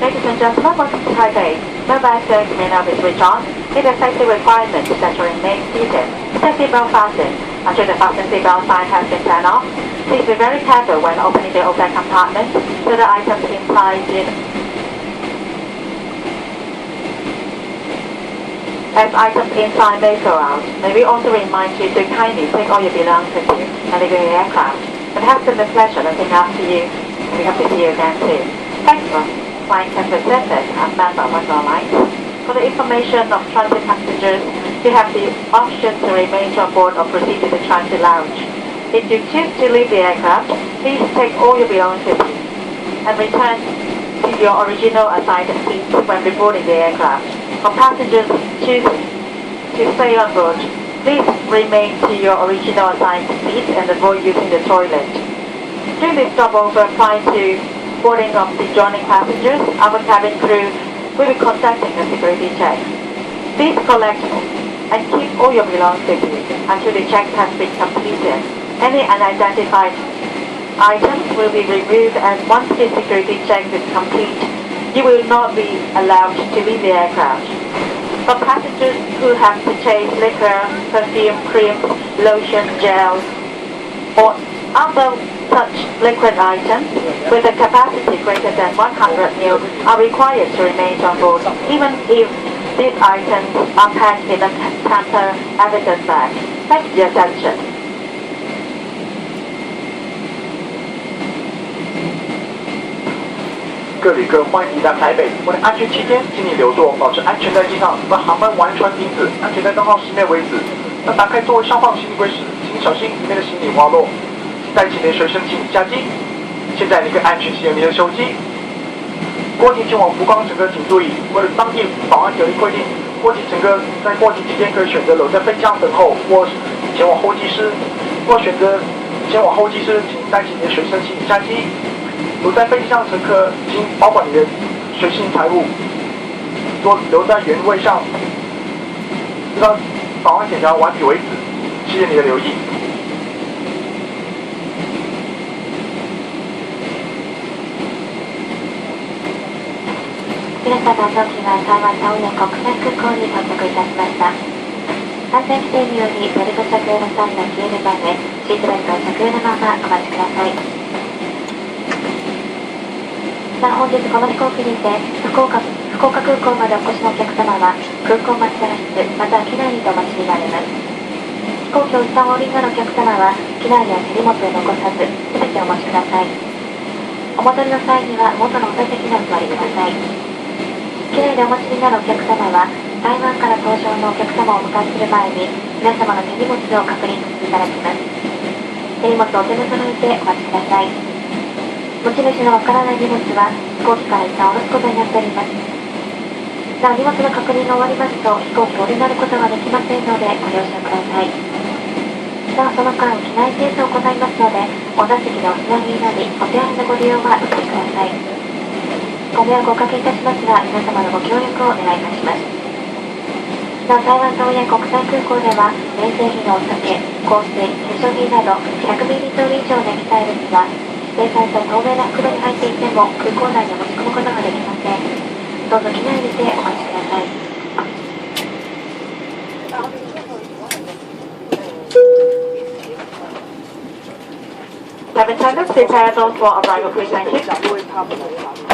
Ladies and gentlemen, welcome to Taipei. Mobile service may now be switched on. It is safety requirement that you remain seated. Safety belt fastened until the fasten seatbelt sign has been turned off. Please be very careful when opening the overhead compartment so the items inside may fall out. May we also remind you to kindly take all your belongings with you and leave the aircraft. It has been a pleasure looking after you, and we hope to see you again soon. Thanks for flying Cathay Pacific and member of Airlines. For the information of transit passengers, you have the option to remain on board or proceed to the transit lounge. If you choose to leave the aircraft, please take all your belongings with you and return to your original assigned seat when boarding the aircraft. For passengers choosing to stay on board, please remain to your original assigned seat and avoid using the toilet. During the stopover prior to boarding of the joining passengers, our cabin crew will be conducting a security check. Please collect and keep all your belongings with you until the check has been completed. Any unidentified items will be removed, and once the security check is complete, you will not be allowed to leave the aircraft. For passengers who have purchased liquor, perfume, creams, lotion, gels, or other such liquid items with a capacity greater than 100 ml are required to remain on board, even if these items are packed in a tamper evidence bag. Thank you for your attention. 各旅客欢迎抵达台北。为了安全起见，请你留座，保持安全带系上，直到航班完全停止，安全带灯号熄灭为止。当打开座位上方行李柜时，请小心里面的行李滑落。带起你的随身行李下机。现在你可以安全使用你的手机。过境前往福冈乘客请注意，为了当地保安有例规定，过境乘客在过境期间可以选择留在飞机上等候，或前往候机室。或选择前往候机室，请带起你的随身行李下机。留在飞机上的乘客，请保管你的随身财物，多留在原位上，直到保安检查完毕为止。谢谢你的留意。皆様、当機は台湾タオヤ国際空港に到着いたしました。安全規定によりベルト着用の際は消えるため、シートベルトを着用のままお待ちください。さあ、本日この飛行機にて福岡空港までお越しのお客様は空港待合室または機内にてお待ちになれます。飛行機を一旦お降りになるお客様は機内には手荷物を残さず全てお持ちください。お戻りの際には元のお座席にお座りください。機内でお待ちになるお客様は台湾から搭乗のお客様をお迎えする前に皆様の手荷物を確認させていただきます。手荷物をお手元に置いてお待ちください。持ち主のわからない荷物は飛行機から一旦下ろすことになっております。なお荷物の確認が終わりますと飛行機を降りになることはできませんのでご了承ください。さあ、その間機内清掃を行いますのでお座席でお座りになりお手洗いのご利用はお控えください。ご迷惑をおかけいたしますが皆様のご協力をお願いいたします。なお台湾タオヤ国際空港では免税品のお酒、香水、化粧品など 100ml 以上の液体物は指定された透明な袋に入っていても空港内に持ち込むことができません。どうぞ機内にてお待ちください。Flight attendants, prepare those for arrival. Please, thank you.